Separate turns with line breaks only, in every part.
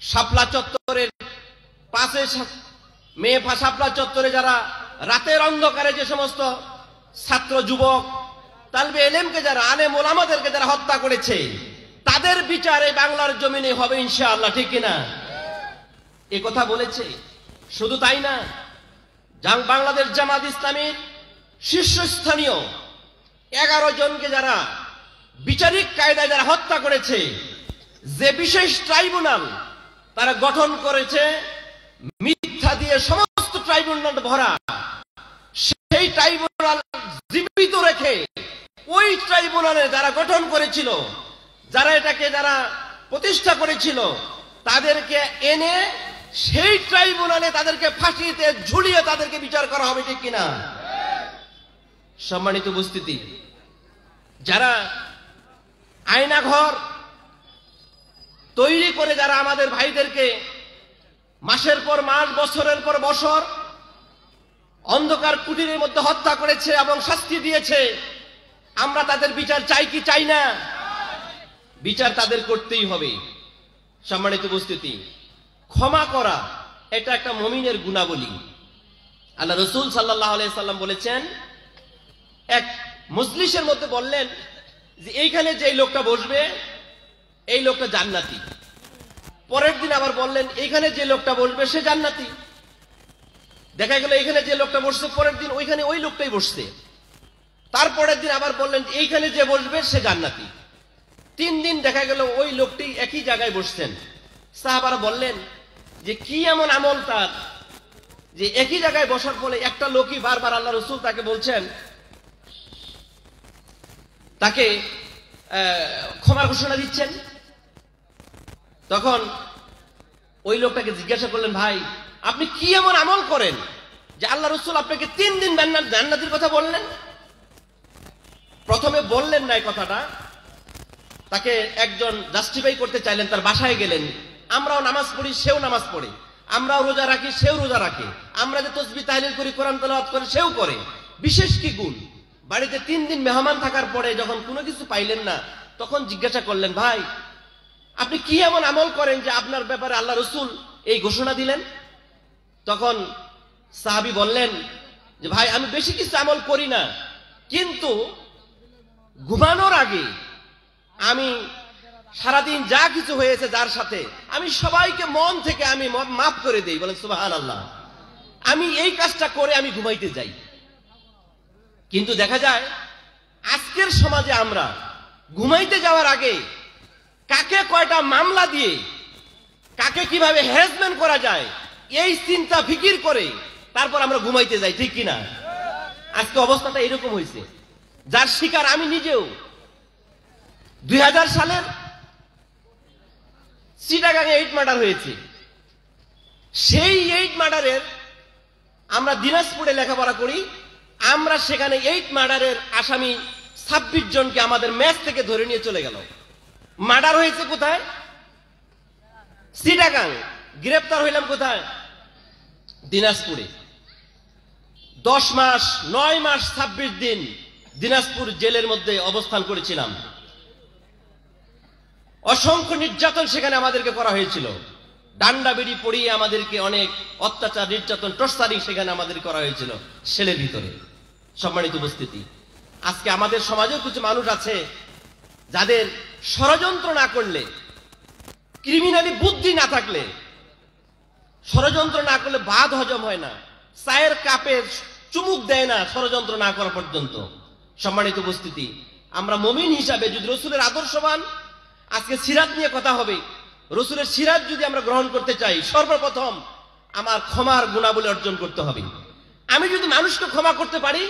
শাপলা চত্বরের পাশে মেয়ে শাপলা চত্বরে যারা রাতের অন্ধকারে যে সমস্ত ছাত্র যুবক তালবে এলেমকে যারা আলেম ওলামাদেরকে যারা হত্যা করেছে তাদের বিচারে বাংলার জমিনে হবে ইনশাআল্লাহ, ঠিক কিনা? এ কথা বলেছে। শুধু তাই না, বাংলাদেশ জামাত ইসলামীর শীর্ষস্থানীয় 11 জনকে যারা বিচারিক কায়দায় যারা হত্যা করেছে, যে বিশেষ ট্রাইব্যুনাল তারা গঠন করেছে, মিথ্যা দিয়ে সমস্ত ট্রাইব্যুনাল ভরা, সেই ট্রাইব্যুনাল জীবিত রেখে ওই ট্রাইব্যুনালে যারা গঠন করেছিল, যারা এটাকে যারা প্রতিষ্ঠা করেছিল, তাদেরকে এনে সেই ট্রাইব্যুনালে তাদেরকে ফাঁসিতে ঝুলিয়ে তাদেরকে বিচার করা হবে, ঠিক কিনা? সম্মানিত উপস্থিতি, যারা আয়নাঘর তৈরি করে যারা আমাদের ভাইদেরকে মাসের পর মাস, বছরের পর বছর অন্ধকার কুটিরের মধ্যে হত্যা করেছে এবং শাস্তি দিয়েছে, আমরা তাদের বিচার চাই কি চাই না? বিচার তাদের করতেই হবে। সম্মানিত উপস্থিতি, ক্ষমা করা এটা একটা মুমিনের গুণাবলী। আল্লাহ রাসূল সাল্লাল্লাহু আলাইহি সাল্লাম বলেছেন, এক মজলিসের মধ্যে বললেন যে এইখানে যে লোকটা বসবে এই লোকটা জান্নাতি। পরের দিন আবার বললেন এইখানে যে লোকটা বসবে সে জান্নাতি। দেখা গেল এইখানে যে লোকটা বসছে পরের দিন ওইখানে ওই লোকটাই বসছে। তারপরের দিন আবার বললেন এইখানে যে বসবে সে জান্নাতি। 3 দিন দেখা গেল ওই লোকটি একই জায়গায় বসছেন। সাহাবারা বললেন যে কি এমন আমল তার যে একই জায়গায় বসার ফলে একটা লোকই বারবার আল্লাহ রাসূল তাকে বলছেন, তাকে ক্ষমার ঘোষণা দিচ্ছেন। তখন ওই লোকটাকে জিজ্ঞাসা করলেন, ভাই আপনি কি এমন আমল করেন যে আল্লাহ রাসূল আপনাকে 3 দিন জান্নাতের কথা বললেন? প্রথমে বললেন না এই কথাটা, তাকে একজন জাস্টিফাই করতে চাইলেন, তার বাসায় গেলেন। আমরাও নামাজ পড়ি, সেও নামাজ পড়ে, আমরাও রোজা রাখি, সেও রোজা রাখে, আমরা যে তাসবিহ তাহলিল করি, কোরআন তেলাওয়াত করি, সেও করে। বিশেষ কি গুণ? বাড়িতে 3 দিন মেহমান থাকার পরে যখন কোনো কিছু পাইলেন না, তখন জিজ্ঞাসা করলেন, ভাই আপনি কি এমন আমল করেন যে আপনার ব্যাপারে আল্লাহ রাসূল এই ঘোষণা দিলেন? তখন সাহাবী বললেন যে ভাই আমি বেশি কিছু আমল করি না, কিন্তু ঘুমানোর আগে আমি সারাদিন যা কিছু হয়েছে যার সাথে আমি সবাইকে মন থেকে আমি মাফ করে দেই। বলেন সুবহানাল্লাহ। আমি এই কাজটা করে আমি ঘুমাইতে যাই। কিন্তু দেখা যায় আজকের সমাজে আমরা ঘুমাইতে যাওয়ার আগে কাকে কয়টা মামলা দিয়ে কাকে কিভাবে হ্যারাসমেন্ট করা যায় এই চিন্তা ফিকির করে তারপর আমরা ঘুমাইতে যাই, ঠিক কিনা? আজকে অবস্থাটা এরকম হয়েছে, যার শিকার আমি নিজেও। 2000 সালের চিটাগাঙে 8 মার্ডার হয়েছে। সেই 8 মার্ডারের আমরা দিনাজপুরে লেখাপড়া করি, আমরা সেখানে 8 মার্ডারের আসামি 26 জনকে আমাদের ম্যাচ থেকে ধরে নিয়ে চলে গেল। মার্ডার হয়েছে কোথায়? চিটাগাং। গ্রেপ্তার হইলাম কোথায়? দিনাজপুরে। 10 মাস 9 মাস 26 দিন দিনাজপুর জেলের মধ্যে অবস্থান করেছিলাম। অসংখ্য নির্যাতন সেখানে আমাদেরকে করা হয়েছিল। ডান্ডা বিড়ি পড়িয়ে আমাদেরকে অনেক অত্যাচার, নির্যাতন, টর্চারিং সেখানে আমাদের করা হয়েছিল সেলের ভিতরে। সম্মানিত উপস্থিতি, আজকে আমাদের সমাজেও কিছু মানুষ আছে যাদের ষড়যন্ত্র না করলে, ক্রিমিনালি বুদ্ধি না থাকলে, ষড়যন্ত্র না করলে ভাত হজম হয় না, চায়ের কাপে চুমুক দেয় না ষড়যন্ত্র না করা পর্যন্ত। সম্মানিত উপস্থিতি, আমরা মুমিন হিসাবে যদি রসুলের আদর্শবান, আজকে সিরাত নিয়ে কথা হবে, রসুলের সিরাত যদি আমরা গ্রহণ করতে চাই, সর্বপ্রথম আমার ক্ষমার গুণাবলী অর্জন করতে হবে। আমি যদি মানুষকে ক্ষমা করতে পারি,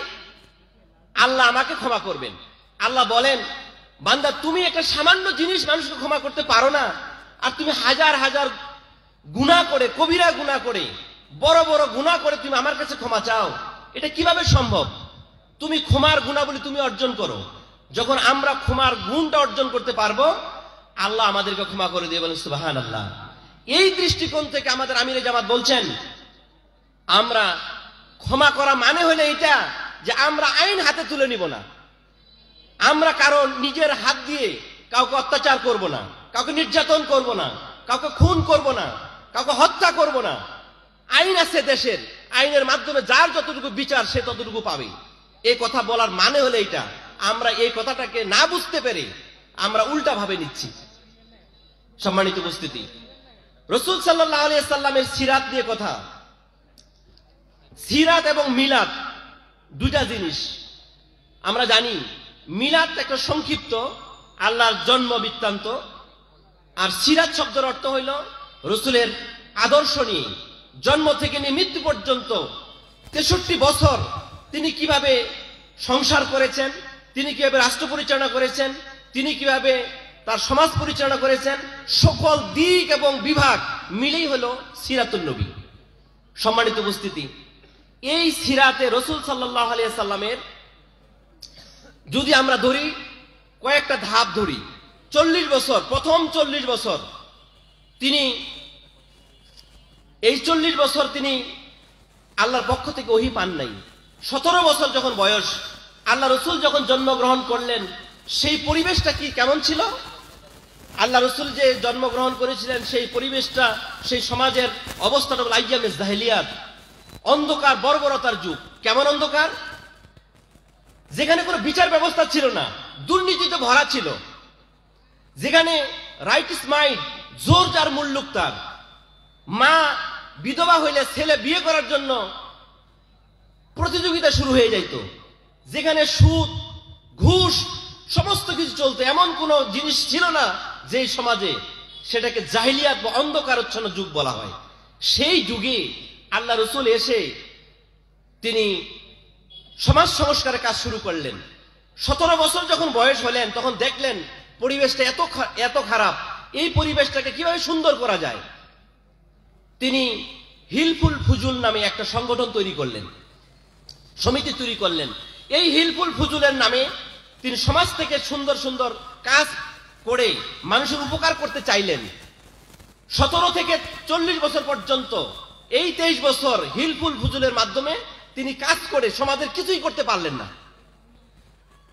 আল্লাহ আমাকে ক্ষমা করবেন। আল্লাহ বলেন, বান্দা তুমি একটা সামান্য জিনিস মানুষকে ক্ষমা করতে পারো না, আর তুমি হাজার হাজার গুনাহ করে, কবিরা গুনাহ করে, বড় বড় গুনাহ করে তুমি আমার কাছে ক্ষমা চাও, এটা কিভাবে সম্ভব? তুমি ক্ষমার গুণাবলী তুমি অর্জন করো। যখন আমরা ক্ষমার গুণটা অর্জন করতে পারবো, আল্লাহ আমাদেরকে ক্ষমা করে দিয়ে। বলেন সুবহানাল্লাহ। এই দৃষ্টিকোণ থেকে আমাদের আমিরে জামাত বলছেন, আমরা ক্ষমা করা মানে হলে এটা যে আমরা আইন হাতে তুলে নিব না, আমরা কারণ নিজের হাত দিয়ে কাউকে অত্যাচার করব না, কাউকে নির্যাতন করব না, কাউকে খুন করব না, কাউকে হত্যা করব না। আইন আছে দেশের, আইনের মাধ্যমে যার যতটুকু বিচার সে ততটুকু পাবে। এই কথা বলার মানে হলো এইটা। আমরা এই কথাটাকে না বুঝতে পেরে আমরা উল্টা ভাবে নিচ্ছি। সম্মানিত উপস্থিতি, রাসূল সাল্লাল্লাহু আলাইহি সাল্লামের সিরাত নিয়ে কথা। সিরাত এবং মিলাদ দুইটা জিনিস। আমরা জানি মিলাদ একটা সংক্ষিপ্ত আল্লাহর জন্ম বৃত্তান্ত, আর সিরাত শব্দের অর্থ হইল রাসূলের আদর্শ নিয়ে জন্ম থেকে নিয়ে মৃত্যু পর্যন্ত 63 বছর তিনি কিভাবে সংসার করেছেন, তিনি কিভাবে রাষ্ট্র পরিচালনা করেছেন, তিনি কিভাবে তার সমাজ পরিচালনা করেছেন, সকল দিক এবং বিভাগ মিলেই হলো সিরাতুন নবী। সম্মানিত উপস্থিতি, এই সিরাতে রাসূল সাল্লাল্লাহু আলাইহি সাল্লামের যদি আমরা ধরি, কয়েকটা ধাপ ধরি। 40 বছর, প্রথম 40 বছর তিনি, এই 40 বছর তিনি আল্লাহর পক্ষ থেকে ওহী পান নাই। 17 বছর যখন বয়স, আল্লাহ রাসূল যখন জন্মগ্রহণ করলেন, সেই পরিবেশটা কি কেমন ছিল? আল্লাহ রাসূল যে জন্মগ্রহণ করেছিলেন সেই পরিবেশটা, সেই সমাজের অবস্থাটা হল আইয়ামে জাহেলিয়াত, অন্ধকার বর্বরতার যুগ। কেমন অন্ধকার? যেখানে কোনো বিচার ব্যবস্থা ছিল না, দুর্নীতিতে ভরা ছিল, যেখানে রাইট ইজ মাইট, জোর যার মুল্লুক তার। মা বিধবা হইলে ছেলে বিয়ে করার জন্য প্রতিযোগিতা শুরু হয়ে যাইত, যেখানে সুদ, ঘুষ সমস্ত কিছু চলতো। এমন কোন জিনিস ছিল না যে সমাজে সেটাকে জাহিলিয়াত বা অন্ধকারচ্ছন্ন যুগ বলা হয়। সেই যুগে আল্লাহ রাসূল এসে তিনি সমাজ সংস্কারের কাজ শুরু করলেন। 17 বছর যখন বয়স হলেন তখন দেখলেন পরিবেশটা এত খারাপ, এই পরিবেশটাকে কিভাবে সুন্দর করা যায়। তিনি হিলফুল ফুজুল নামে একটা সংগঠন তৈরি করলেন, সমিতি তৈরি করলেন। এই হিলফুল ফুজুলের নামে তিনি সমাজ থেকে সুন্দর সুন্দর কাজ করে মানুষের উপকার করতে চাইলেন। 17 থেকে 40 বছর পর্যন্ত এই 23 বছর হিলফুল ফুজুলের মাধ্যমে তিনি কাজ করে সমাজের কিছুই করতে পারলেন না।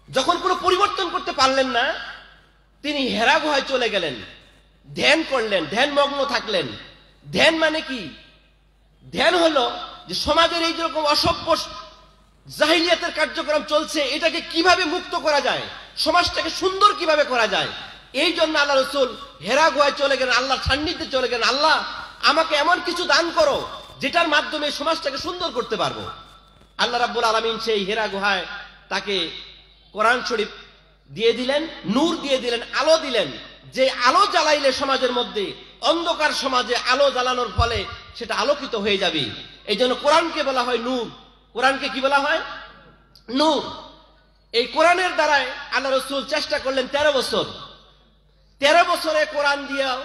যখন কোনো পরিবর্তন করতে পারলেন না, তিনি হেরা গুহায় চলে গেলেন, ধ্যান করলেন, ধ্যানমগ্ন থাকলেন। ধ্যান মানে কি? ধ্যান হলো যে সমাজের এই যেরকম অসভ্য জাহিলিয়াতের কার্যক্রম চলছে, এটাকে কিভাবে মুক্ত করা যায়, সমাজটাকে সুন্দর কিভাবে করা যায়। এই জন্য আল্লাহ রাসূল হেরা গুহায় চলে গেলেন, আল্লাহর সান্নিধ্যে চলে গেলেন। আল্লাহ, আমাকে এমন কিছু দান করো যেটার মাধ্যমে সমাজটাকে সুন্দর করতে পারবো। আল্লাহ রাব্বুল আলামিন সেই হেরা গুহায় তাকে কোরআন শরীফ দিয়ে দিলেন, নূর দিয়ে দিলেন, আলো দিলেন। যে আলো জ্বালাইলে সমাজের মধ্যে অন্ধকার সমাজে আলো জ্বালানোর ফলে সেটা আলোকিত হয়ে যাবে। এই জন্য কোরআনকে বলা হয় নূর। কোরআনকে কি বলা হয়? নূর। এই কোরআনের দ্বারাই আল্লাহ রাসূল চেষ্টা করলেন 13 বছর। 13 বছরে কোরআন দিয়েও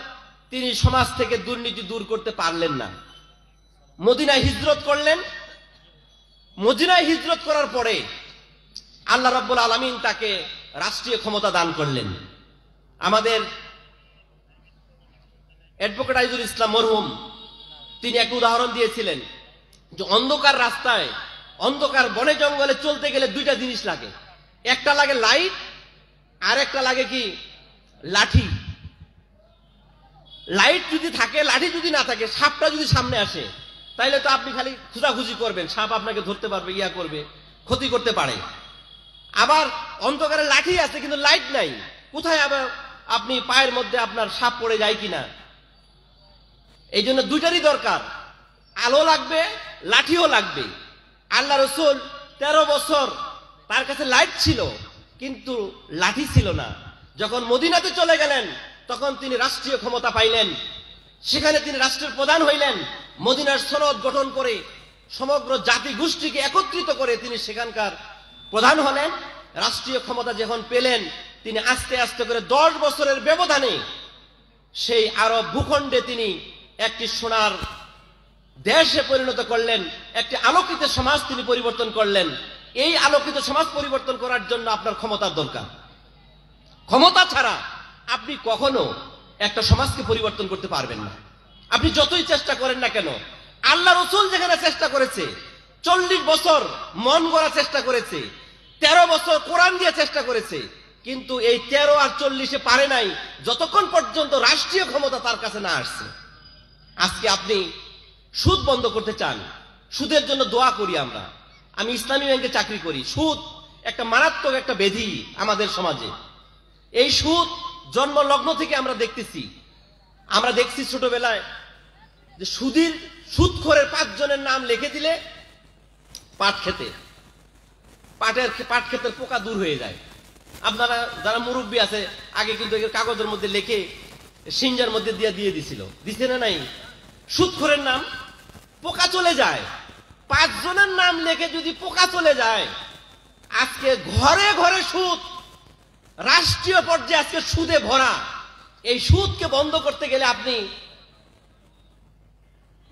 তিনি সমাজ থেকে দুর্নীতি দূর করতে পারলেন না। মদিনায় হিজরত করলেন। মদিনায় হিজরত করার পরে আল্লাহ রাব্বুল আলামিন তাকে রাষ্ট্রীয় ক্ষমতা দান করলেন। আমাদের অ্যাডভোকেট আইজুল ইসলাম মরহুম তিনি এক উদাহরণ দিয়েছিলেন যে অন্ধকার রাস্তায়, অন্ধকার বনে জঙ্গলে চলতে গেলে দুইটা জিনিস লাগে। একটা লাগে লাইট, আর একটা লাগে কি? লাঠি। লাইট যদি থাকে, লাঠি যদি না থাকে, সাপটা যদি সামনে আসে তাইলে তো আপনি খালি খোঁজাখুঁজি করবেন, সাপ আপনাকে ধরতে পারবে, ইয়া করবে, ক্ষতি করতে পারে। আবার অন্ধকারে লাঠি আছে কিন্তু লাইট নাই, কোথায় আবার আপনি পায়ের মধ্যে আপনার সাপ পড়ে যায় কিনা। এই জন্য দুইটারই দরকার, আলো লাগবে, লাঠিও লাগবে। আল্লাহ রাসূল 13 বছর তার কাছে লাইট ছিল কিন্তু লাঠি ছিল না। যখন মদিনাতে চলে গেলেন তখন তিনি রাষ্ট্রীয় ক্ষমতা পাইলেন, সেখানে তিনি রাষ্ট্রের প্রধান হইলেন। মদিনার সনদ গঠন করে সমগ্র জাতি গোষ্ঠীকে একত্রিত করে তিনি সেখানকার প্রধান হলেন। রাষ্ট্রীয় ক্ষমতা যখন পেলেন তিনি আস্তে আস্তে করে 10 বছরের ব্যবধানে সেই আরব ভূখণ্ডে তিনি একটি সোনার দেশে পরিণত করলেন, একটি আলোকিত সমাজ তিনি পরিবর্তন করলেন। এই আলোকিত সমাজ পরিবর্তন করার জন্য আপনার ক্ষমতার দরকার। ক্ষমতা ছাড়া আপনি কখনো একটা সমাজকে পরিবর্তন করতে পারবেন না, আপনি যতই চেষ্টা করেন না কেন। আল্লাহ রাসূল যেখানে চেষ্টা করেছে, 40 বছর মন গড়া চেষ্টা করেছে, 13 বছর কোরআন দিয়ে চেষ্টা করেছে, কিন্তু এই 13 আর 40 পারে নাই, যতক্ষণ পর্যন্ত রাষ্ট্রীয় ক্ষমতা তার কাছে না আসছে। আজকে আপনি সুদ বন্ধ করতে চান, সুদের জন্য দোয়া করি আমরা। আমি ইসলামী ব্যাংকে চাকরি করি। সুদ একটা মারাত্মক একটা ব্যাধি আমাদের সমাজে। এই সুদ জন্মলগ্ন থেকে আমরা দেখতেছি। আমরা দেখছি ছোটবেলায় যে সুদখোরের 5 জনের নাম লিখে দিলে পাট ক্ষেতের পোকা দূর হয়ে যায়। আপনারা যারা মুরব্বী আছে, আগে কিন্তু কাগজের মধ্যে লিখে সিঞ্জার মধ্যে দিয়ে দিছিল, দিছে না নাই? সুদখোরের নাম পোকা চলে যায়। 5 জনের নাম লিখে যদি পোকা চলে যায়, আজকে ঘরে ঘরে সুদ, রাষ্ট্রীয় পর্যায়ে আজকে সুদে ভরা। এই সুদকে বন্ধ করতে গেলে আপনি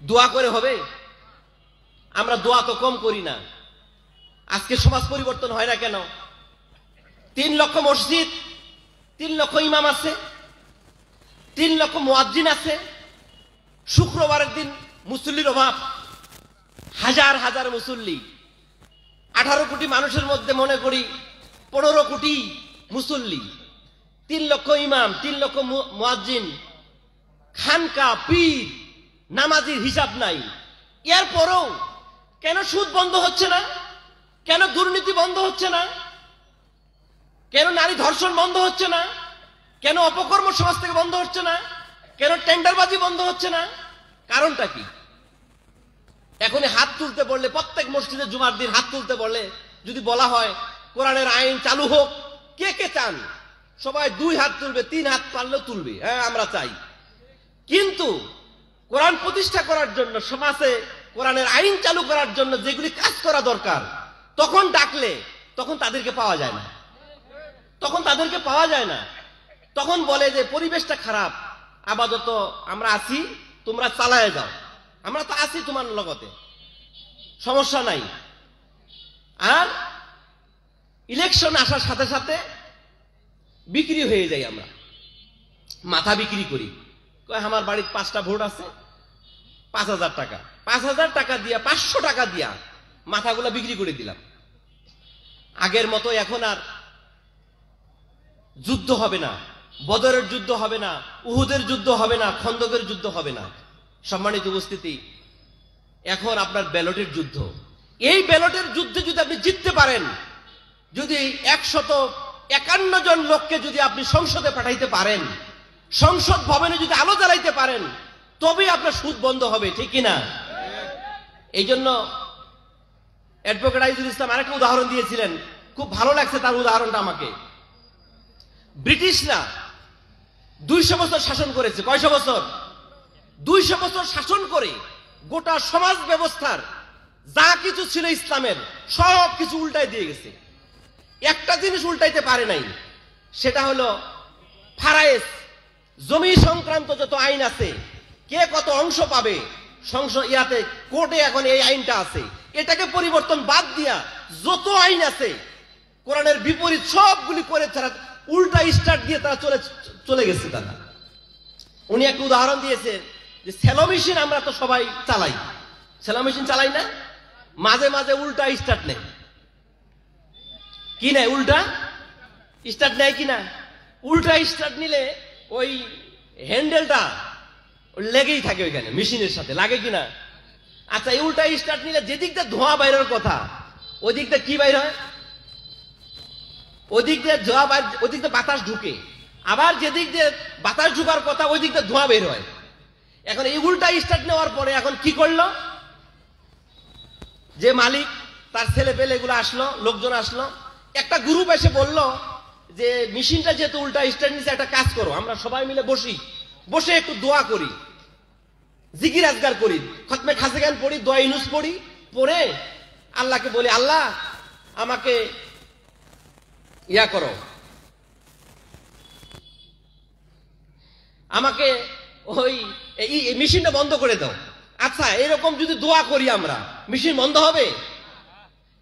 দোয়া করে হবে? আমরা দোয়া তো কম করি না। আজকে সমাজ পরিবর্তন হয় না কেন? 3 লক্ষ মসজিদ, 3 লক্ষ ইমাম আছে, 3 লক্ষ মুয়াজ্জিন আছে। শুক্রবারের দিন মুসল্লির অভাব, হাজার হাজার মুসল্লি। 18 কোটি মানুষের মধ্যে মনে করি 15 কোটি মুসল্লি, 3 লক্ষ ইমাম, 3 লক্ষ মুয়াজ্জিন, খানকা, পীর, নামাজির হিসাব নাই। এরপরও কেন সুদ বন্ধ হচ্ছে না? কেন দুর্নীতি বন্ধ হচ্ছে না? কেন নারী ধর্ষণ বন্ধ হচ্ছে না? কেন অপকর্ম সমাজ থেকে বন্ধ হচ্ছে না? কেন টেন্ডারবাজি বন্ধ হচ্ছে না? কারণটা কি? এখনই হাত তুলতে বললে, প্রত্যেক মসজিদে জুমার দিন হাত তুলতে বললে যদি বলা হয় কোরআনের আইন চালু হোক, কে কে চান? সবাই 2 হাত তুলবে, 3 হাত পারলেও তুলবে, হ্যাঁ আমরা চাই। কিন্তু কোরআন প্রতিষ্ঠা করার জন্য, সমাজে কোরআনের আইন চালু করার জন্য যেগুলি কাজ করা দরকার, তখন ডাকলে তখন তাদেরকে পাওয়া যায় না। তখন বলে যে পরিবেশটা খারাপ, আপাতত আমরা আছি, তোমরা চালায় যাও, আমরা তো আছি তোমার লগতে, সমস্যা নাই। আর ইলেকশন আসার সাথে সাথে বিক্রি হয়ে যাই, আমরা মাথা বিক্রি করি। আমার বাড়ির 5টা ভোট আছে, 5000 টাকা, 5000 টাকা দিয়া, 500 টাকা দিয়া মাথাগুলা বিক্রি করে দিলাম। আগের মতো এখন আর যুদ্ধ হবে না, বদরের যুদ্ধ হবে না, উহুদের যুদ্ধ হবে না, খন্দকের যুদ্ধ হবে না। সম্মানিত উপস্থিতি, এখন আপনার ব্যালটের যুদ্ধ। এই ব্যালটের যুদ্ধে যদি আপনি জিততে পারেন, যদি 151 জন লোককে যদি আপনি সংসদে পাঠাইতে পারেন, সংসদ ভবনে যদি আলো জ্বালাইতে পারেন, তবে আপনার সুদ বন্ধ হবে, ঠিক কিনা? এই জন্য অ্যাডভোকেট আইজুল ইসলাম আরেকটা উদাহরণ দিয়েছিলেন, খুব ভালো লাগছে তার উদাহরণটা আমাকে। ব্রিটিশরা 200 বছর শাসন করেছে। কয়শো বছর? 200 বছর শাসন করে গোটা সমাজ ব্যবস্থার যা কিছু ছিল ইসলামের সব কিছু উল্টাই দিয়ে গেছে। একটা জিনিস উল্টাইতে পারে নাই, সেটা হলো ফারায়েজ, জমি সংক্রান্ত যত আইন আছে, কে কত অংশ পাবে, ইয়াতে কোর্টে এখন এই আইনটা আছে। এটাকে পরিবর্তন বাদ দিয়া যত আইন আছে কোরআনের বিপরীত সবগুলি করে তারা উল্টা স্টার্ট দিয়ে তারা চলে গেছে। তারা, উনি একটা উদাহরণ দিয়েছেন যে সেলো মেশিন আমরা তো সবাই চালাই, সেলো মেশিন চালাই না, মাঝে মাঝে উল্টা স্টার্ট নেয়। কি নেয়? উল্টা স্টার্ট নেয় কিনা? উল্টা স্টার্ট নিলে ওই হ্যান্ডেলটা লেগেই থাকে ওইখানে, মেশিনের সাথে লাগে কিনা? আচ্ছা, এই উল্টা স্টার্ট নিলে যেদিকটা ধোঁয়া বাইরের কথা, ওই দিকটা কি বাইর হয়? ওদিক দিয়ে ধোঁয়া বাইর, ওদিক দিয়ে বাতাস ঢুকে। আবার যেদিক দিয়ে বাতাস ঢুকার কথা, ওই দিক দিয়ে ধোঁয়া বের হয়। এখন এই উল্টা স্টার্ট নেওয়ার পরে এখন কি করলো? যে মালিক, তার ছেলে পেলে এগুলো আসলো, লোকজন আসলো, একটা গ্রুপ এসে বলল যে মেশিনটা যেহেতু উল্টা স্টার্ট নিচ্ছে, একটা কাজ করো, আমরা সবাই মিলে বসে একটু দোয়া করি, জিকির আজগার করি, খতমে খাসেগান পড়ি, দোয়া ইউনুস পড়ি, পড়ে আল্লাহকে বলি, আল্লাহ আমাকে ইয়া করো, আমাকে ওই মেশিনটা বন্ধ করে দাও। আচ্ছা, এরকম যদি দোয়া করি আমরা, মেশিন বন্ধ হবে?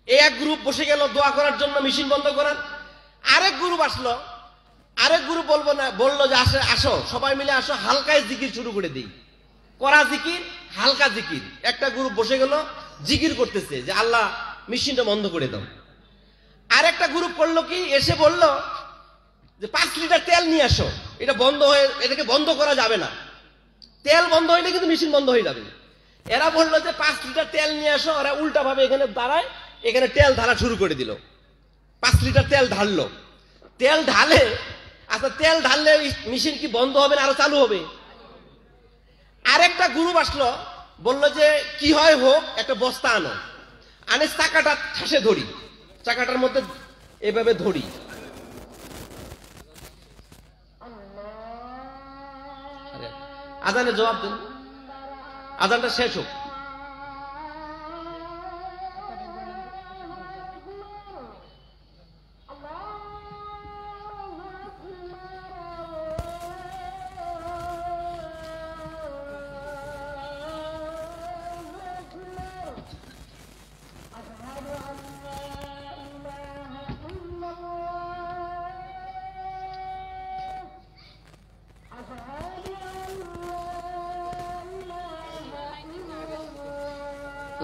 এই এক গ্রুপ বসে গেল দোয়া করার জন্য মেশিন বন্ধ করার। আরেক গ্রুপ আসলো, আরেক গ্রুপ বললো যে আসো সবাই মিলে আসো, হালকায় জিকির শুরু করে দিই, করা জিকির, হালকা জিকির। একটা গ্রুপ বসে গেল জিকির করতেছে যে আল্লাহ মেশিনটা বন্ধ করে দাও। আরেকটা গ্রুপ করলো কি, এসে বলল যে 5 লিটার তেল নিয়ে আসো, এটা বন্ধ হয়ে, এটাকে বন্ধ করা যাবে না, তেল বন্ধ হইলে কিন্তু মেশিন বন্ধ হয়ে যাবে। এরা বললো যে 5 লিটার তেল নিয়ে আসো, ওরা উল্টা ভাবে এখানে দাঁড়ায়, এখানে তেল ঢালা শুরু করে দিল। 5 লিটার তেল ঢাললো, তেল ঢালে, আচ্ছা তেল ঢাললে মেশিন কি বন্ধ হবে না আরো চালু হবে? আরেকটা গ্রুপ আসলো, বললো যে কি হয় হোক, একটা বস্তা আনো, আনে চাকাটা ঠাসে ধরি, চাকাটার মধ্যে এভাবে ধরি, আজানে জবাব দেন, আজানটা শেষ হোক।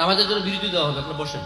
নামাজের জন্য বিরতি দেওয়া হবে, আপনি বসেন।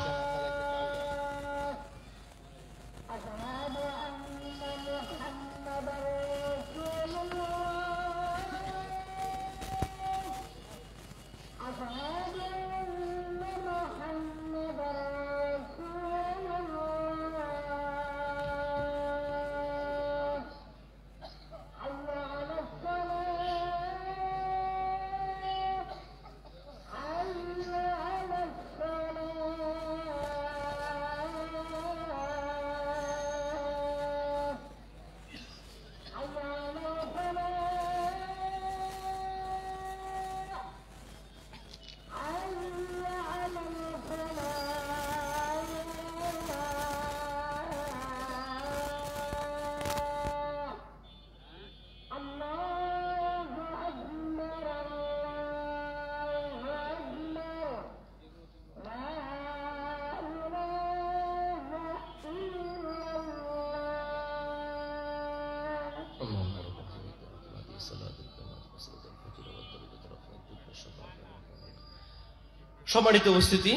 সম্মানিত উপস্থিতি,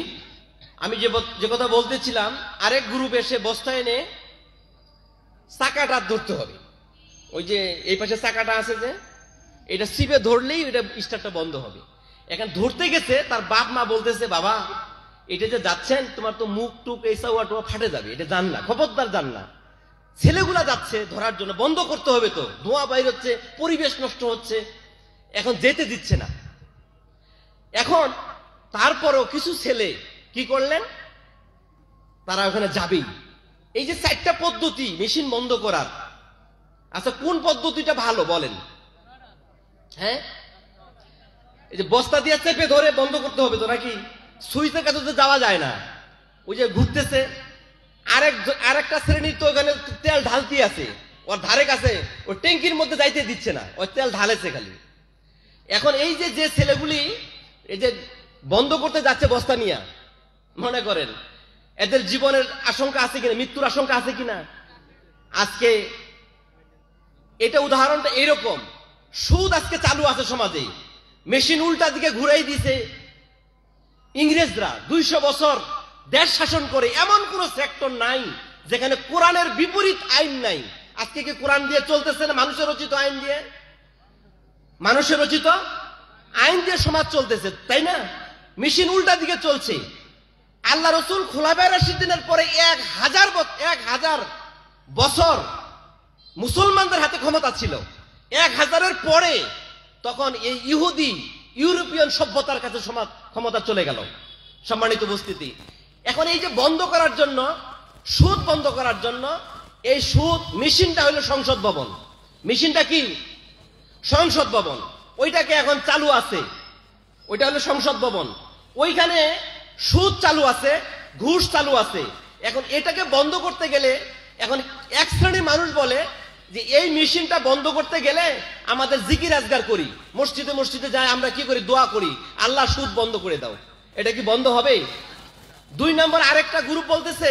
আমি যে কথা বলতেছিলাম, আরেক গ্রুপ এসে বস্তা এনে চাকাটা ধরতে হবে, ওই যে এই পাশে চাকাটা আছে যে এটা সিপে ধরলেই এটা স্টার্টটা বন্ধ হবে। এখন ধরতে গেছে, তার বাপ মা বলতেছে, বাবা এটা যে যাচ্ছেন, তোমার তো মুখ টুক এই সাউয়া ফাটে যাবে, এটা জান না, খবরদার জান না। ছেলেগুলা যাচ্ছে ধরার জন্য, বন্ধ করতে হবে তো, ধোঁয়া বাইর হচ্ছে, পরিবেশ নষ্ট হচ্ছে, এখন যেতে দিচ্ছে না। এখন তারপরও কিছু ছেলে কি করলেন, তারা ওখানে যাবেই। এই যে 4টা পদ্ধতি মেশিন বন্ধ করার, আচ্ছা কোন পদ্ধতিটা ভালো বলেন? হ্যাঁ, এই যে বস্তা দিয়ে চেপে ধরে বন্ধ করতে হবে তো, নাকি সুইচের কাছে তো যাওয়া যায় না, ওই যে ঘুরতেছে। আরেকটা শ্রেণীর তো ওখানে তেল ঢালতি আছে, ওর ধারে কাছে ওই ট্যাঙ্কির মধ্যে যাইতে দিচ্ছে না, ওই তেল ঢালেছে খালি। এখন এই যে ছেলেগুলি এই যে বন্ধ করতে যাচ্ছে বস্তা নিয়ে, মনে করেন এদের জীবনের আশঙ্কা আছে কিনা, মৃত্যুর আশঙ্কা আছে কিনা? আজকে এটা উদাহরণটা এরকম, সুদ আজকে চালু আছে সমাজে, মেশিন উল্টা দিকে ঘুরাই দিছে ইংরেজরা। 200 বছর দেশ শাসন করে এমন কোন সেক্টর নাই যেখানে কোরআনের বিপরীত আইন নাই। আজকে কি কোরআন দিয়ে চলতেছে না মানুষের রচিত আইন দিয়ে? মানুষের রচিত আইন দিয়ে সমাজ চলতেছে, তাই না? মেশিন উল্টা দিকে চলছে। আল্লাহ রসুল খোলাফায়ে রাশিদিনের পরে 1000 বছর মুসলমানদের হাতে ক্ষমতা ছিল। 1000-এর পরে তখন এই ইহুদি ইউরোপিয়ান সভ্যতার কাছে ক্ষমতা চলে গেল। সম্মানিত উপস্থিতি, এখন এই যে বন্ধ করার জন্য, সুদ বন্ধ করার জন্য, এই সুদ মেশিনটা হলো সংসদ ভবন। মেশিনটা কি? সংসদ ভবন। ওইটাকে এখন চালু আছে, ওইটা হলো সংসদ ভবন। ওইখানে সুদ চালু আছে, ঘুষ চালু আছে। এখন এটাকে বন্ধ করতে গেলে, এখন এক শ্রেণীর মানুষ বলে যে এই মেশিনটা বন্ধ করতে গেলে আমাদের জিকির আজগার করি, মসজিদে মসজিদে যাই, আমরা কি করি, দোয়া করি, আল্লাহ সুদ বন্ধ করে দাও। এটা কি বন্ধ হবে? 2 নম্বর আরেকটা গ্রুপ বলতেছে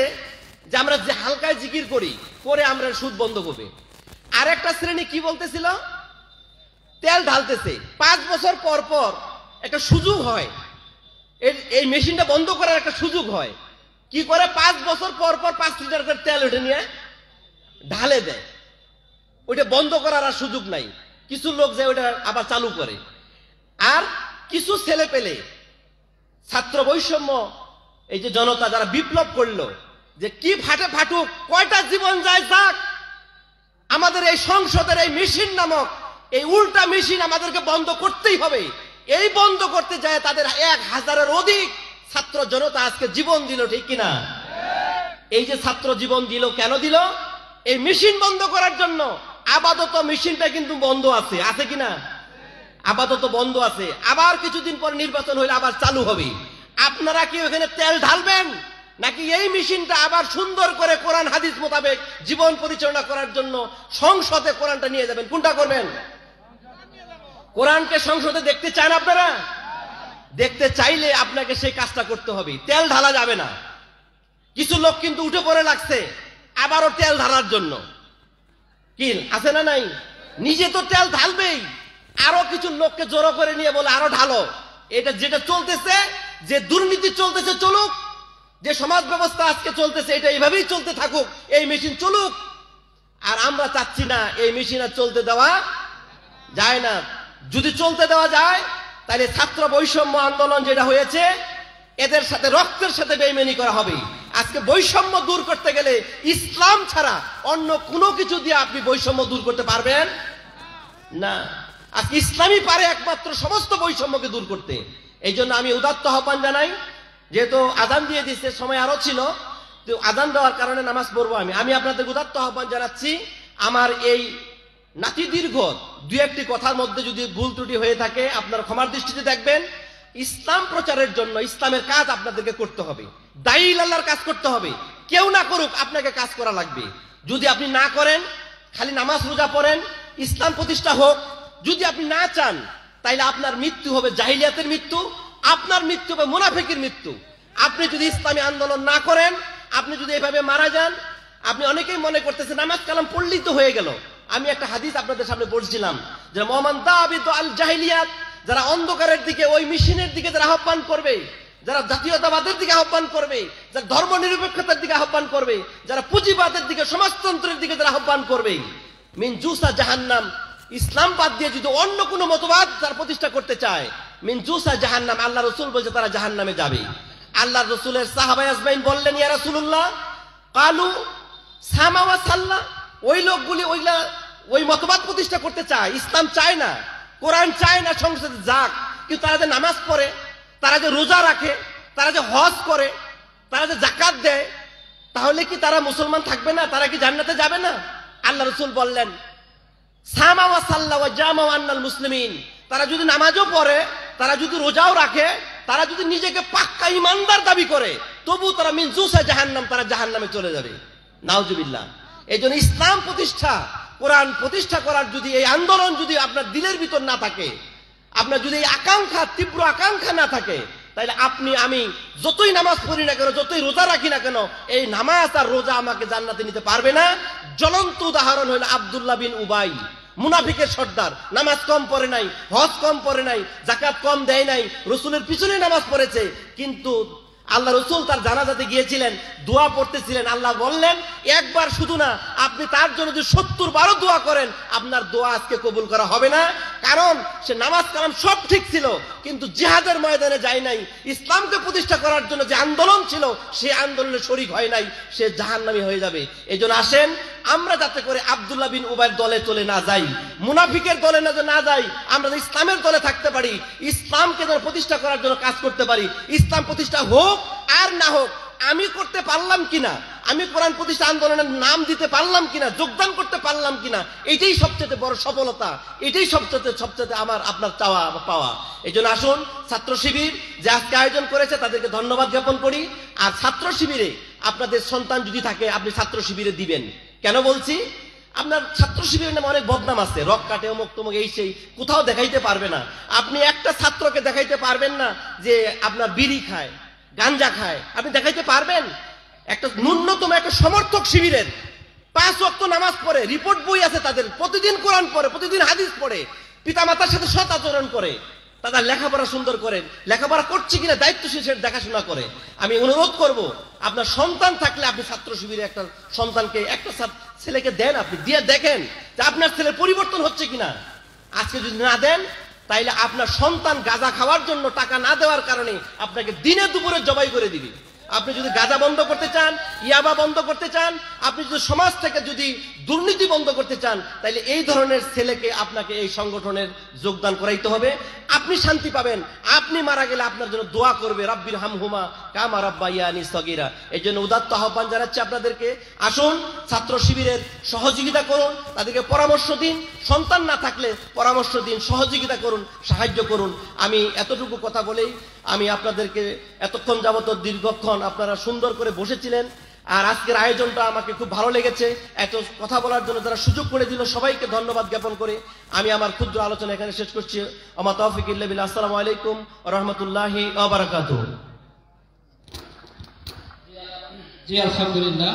যে আমরা যে হালকায় জিকির করি, করে আমরা সুদ বন্ধ করবে। আরেকটা শ্রেণী কি বলতেছিল, তেল ঢালতেছে, 5 বছর পর পর একটা সুযোগ হয়, এই মেশিনটা বন্ধ করার একটা সুযোগ হয়। কি করে? 5 বছর পর পর 5 লিটার করে তেল উঠে নিয়ে ঢালে দেয়। ওইটা বন্ধ করার আর সুযোগ নাই। কিছু লোক যে ওইটা আবার চালু করে, আর কিছু ছেলে পেলে ছাত্র বৈষম্য, এই যে জনতা যারা বিপ্লব করলো, যে কি ফাটে ফাটুক, কয়টা জীবন যায় যাক, আমাদের এই সংসদের এই মেশিন নামক এই উল্টা মেশিন আমাদেরকে বন্ধ করতেই হবে। এই বন্ধ করতে যায় তাদের 1000-এর অধিক ছাত্র জনতা আজকে জীবন দিল, ঠিক কিনা? এই যে ছাত্র জীবন দিল, কেন দিল? এই মেশিন বন্ধ করার জন্য। আপাতত মেশিনটা কিন্তু বন্ধ আছে, আছে কিনা? আপাতত বন্ধ আছে, আবার কিছুদিন পর নির্বাচন হইলে আবার চালু হবে। আপনারা কি ওখানে তেল ঢালবেন, নাকি এই মেশিনটা আবার সুন্দর করে কোরআন হাদিস মোতাবেক জীবন পরিচালনা করার জন্য সংসদে কোরআনটা নিয়ে যাবেন? কোনটা করবেন? কোরআনকে সংসদে দেখতে চান আপনারা? দেখতে চাইলে আপনাকে সেই কাজটা করতে হবে, তেল ঢালা যাবে না। কিছু লোক কিন্তু উঠে পড়ে লাগছে আবারও তেল ঢালার জন্য, কি আছে না নাই? নিজে তো তেল ঢালবেই, আরো কিছু লোককে জড়ো করে নিয়ে বলে আরো ঢালো। এটা যেটা চলতেছে, যে দুর্নীতি চলতেছে চলুক, যে সমাজ ব্যবস্থা আজকে চলতেছে এটা এইভাবেই চলতে থাকুক, এই মেশিন চলুক। আর আমরা চাচ্ছি না এই মেশিন আর চলতে দেওয়া যায় না। যদি চলতে দেওয়া যায় তাহলে ছাত্র বৈষম্য আন্দোলন যেটা হয়েছে, এদের সাথে রক্তের সাথে বেইমানি করা হবে। আজকে বৈষম্য দূর করতে গেলে ইসলাম ছাড়া অন্য কোনো কিছু দিয়ে আপনি বৈষম্য দূর করতে পারবেন না। আজকে ইসলামই পারে একমাত্র সমস্ত বৈষম্যকে দূর করতে। এই জন্য আমি উদাত্ত আহ্বান জানাই, যেহেতু আজান দিয়ে দিচ্ছে, সময় আরো ছিল, তো আজান দেওয়ার কারণে নামাজ পড়বো আমি আপনাদের উদাত্ত আহ্বান জানাচ্ছি। আমার এই নাতি দীর্ঘ 2-1টি কথার মধ্যে যদি ভুল ত্রুটি হয়ে থাকে আপনার ক্ষমার দৃষ্টিতে দেখবেন। ইসলাম প্রচারের জন্য ইসলামের কাজ আপনাদেরকে করতে হবে, দায়ী আল্লাহর কাজ করতে হবে। কেউ না করুক, আপনাকে কাজ করা লাগবে। যদি আপনি না করেন, খালি নামাজ রোজা পড়েন, ইসলাম প্রতিষ্ঠা হোক, যদি আপনি না চান, তাইলে আপনার মৃত্যু হবে জাহিলিয়াতের মৃত্যু, আপনার মৃত্যু হবে মুনাফিকের মৃত্যু। আপনি যদি ইসলামী আন্দোলন না করেন, আপনি যদি এভাবে মারা যান, আপনি অনেকেই মনে করতেছেন নামাজ কালাম পড়লেই তো হয়ে গেল। আমি একটা হাদিস আপনাদের সামনে পড়ছিলাম, যে মোহাম্মদ দাবিদ আল জাহিলিয়াত, যারা অন্ধকারের দিকে, ওই মেশিনের দিকে যারা আহ্বান করবে, যারা জাতীয়তাবাদের দিকে আহ্বান করবে, যারা ধর্ম নিরপেক্ষতার দিকে আহ্বান করবে, যারা পুঁজিবাদের দিকে, সমাজতন্ত্রের দিকে যারা আহ্বান করবে, মিন জুসা জাহান্নাম, ইসলাম বাদ দিয়ে যদি অন্য কোনো মতবাদ তার প্রতিষ্ঠা করতে চায়, মিন জুসা জাহান্নাম, আল্লাহ রসুল বলছে তারা জাহান্নামে যাবে। আল্লাহ রসুলের সাহাবায়ে আজমাইন বললেন, ইয়া রাসূলুল্লাহ, কালু সামা ওয়া সাল্লা, ওই লোকগুলি ওই মতবাদ প্রতিষ্ঠা করতে চায়, ইসলাম চায় না, কোরআন চায় না সংসদে যাক, কিন্তু তারা যে নামাজ পড়ে, তারা যে রোজা রাখে, তারা যে হজ করে, তারা যে যাকাত দেয়, তাহলে কি তারা মুসলমান থাকবে না? তারা কি জান্নাতে যাবে না? আল্লাহ রসুল বললেন, সামা ওয়া সাল্লা ওয়া জামা আন্নাল মুসলিমিন, তারা যদি নামাজও পড়ে, তারা যদি রোজাও রাখে, তারা যদি নিজেকে পাক্কা ইমানদার দাবি করে, তবু তারা মিন জুসা জাহান্নাম, তারা জাহান্নামে চলে যাবে। নাউজুবিল্লাহ। এই জন্য ইসলাম প্রতিষ্ঠা, কোরআন প্রতিষ্ঠা করার যদি এই আন্দোলন যদি আপনার দিলের ভিতর না থাকে, আপনার যদি এই আকাঙ্ক্ষা, তীব্র আকাঙ্ক্ষা না থাকে, তাহলে আপনি আমি যতই নামাজ পড়ি না কেন, যতই রোজা রাখি না কেন, এই নামাজ আর রোজা আমাকে জান্নাতে নিতে পারবে না। জ্বলন্ত উদাহরণ হলো আব্দুল্লাহ বিন উবাই, মুনাফিকের সর্দার। নামাজ কম পড়ে নাই, হজ কম পড়ে নাই, যাকাত কম দেয় নাই, রসুলের পিছনে নামাজ পড়েছে, কিন্তু আল্লাহ রসুল তার জানাজাতে গিয়েছিলেন, দোয়া পড়তেছিলেন। আল্লাহ বললেন, একবার শুধু না, আপনি তার জন্য যদি 70 বারও দোয়া করেন, আপনার দোয়া আজকে কবুল করা হবে না। কারণ সে নামাজ কালাম সব ঠিক ছিল, কিন্তু জিহাদের ময়দানে যায় নাই, ইসলামকে প্রতিষ্ঠা করার জন্য যে আন্দোলন ছিল, সেই আন্দোলনে শরীক হয় নাই, সে জাহান্নামী হয়ে যাবে। এই জন্য আসেন আমরা যাতে করে আব্দুল্লাহ বিন উবাইর দলে চলে না যাই, মুনাফিকের দলে না যাই, আমরা ইসলামের দলে থাকতে পারি, ইসলামকে যেন প্রতিষ্ঠা করার জন্য কাজ করতে পারি। ইসলাম প্রতিষ্ঠা হোক আর না হোক, আমি করতে পারলাম কিনা, আমি কোরআন প্রতিষ্ঠা আন্দোলনের নাম দিতে পারলাম কিনা, যোগদান করতে পারলাম কিনা, এটাই সবচেয়ে বড় সফলতা, এটাই সবচেয়ে আমার আপনার চাওয়া পাওয়া। এই জন্য আসুন, ছাত্র শিবির যে আজকে আয়োজন করেছে তাদেরকে ধন্যবাদ জ্ঞাপন করি। আর ছাত্র শিবিরে আপনাদের সন্তান যদি থাকে, আপনি ছাত্র শিবিরে দিবেন। কেন বলছি? আপনার ছাত্র শিবিরের নামে অনেক বদনাম আছে, রক কাটে, অমুক তমুক, এই সেই, কোথাও দেখাইতে পারবে না। আপনি একটা ছাত্রকে দেখাইতে পারবেন না যে আপনার বিড়ি খায়, গাঞ্জা খায়, আপনি দেখাইতে পারবেন? একটা ন্যূনতম একটা সমর্থক শিবিরের 5 ওয়াক্ত নামাজ পড়ে, রিপোর্ট বই আছে তাদের, প্রতিদিন কোরআন পড়ে, প্রতিদিন হাদিস পড়ে, পিতামাতার সাথে সৎ আচরণ করে, তাদের লেখাপড়া সুন্দর করেন, লেখাপড়া করছে কিনা দায়িত্বশীল সেটা দেখাশোনা করে। আমি অনুরোধ করব, আপনার সন্তান থাকলে আপনি ছাত্র শিবিরে একটা সন্তানকে, একটা ছেলেকে দেন, আপনি দিয়ে দেখেন যে আপনার ছেলের পরিবর্তন হচ্ছে কিনা। আজকে যদি না দেন, তাইলে আপনার সন্তান গাঁজা খাওয়ার জন্য টাকা না দেওয়ার কারণে আপনাকে দিনে দুপুরে জবাই করে দিবে। আপনি যদি গাঁজা বন্ধ করতে চান, ইয়াবা বন্ধ করতে চান, আপনি যদি সমাজ থেকে যদি দুর্নীতি বন্ধ করতে চান, তাহলে এই ধরনের ছেলেকে আপনাকে এই সংগঠনের যোগদান করাইতে হবে। আপনি শান্তি পাবেন। আপনি মারা গেলে আপনার জন্য দোয়া করবে রাব্বির হামহুমা কামা রাব্বায়ানি সগীরা। এই জন্য উদাত্ত আহ্বান জানাচ্ছি আপনাদেরকে, আসুন ছাত্র শিবিরের সহযোগিতা করুন, তাদেরকে পরামর্শ দিন, সন্তান না থাকলে পরামর্শ দিন, সহযোগিতা করুন, সাহায্য করুন। আমি এতটুকু কথা বলেই আমি আপনাদেরকে, এতক্ষণ যাবত দীর্ঘক্ষণ আপনারা সুন্দর করে বসেছিলেন, আর আজকের আয়োজনটা আমাকে খুব ভালো লেগেছে। এত কথা বলার জন্য যারা সুযোগ করে দিল সবাইকে ধন্যবাদ জ্ঞাপন করে আমি আমার ক্ষুদ্র আলোচনা এখানে শেষ করছি। ওমা তৌফিক ইল্লা বিল্লাহ। আসসালামু আলাইকুম ওয়া রাহমাতুল্লাহি ওয়া বারাকাতুহু।
জি আলহামদুলিল্লাহ।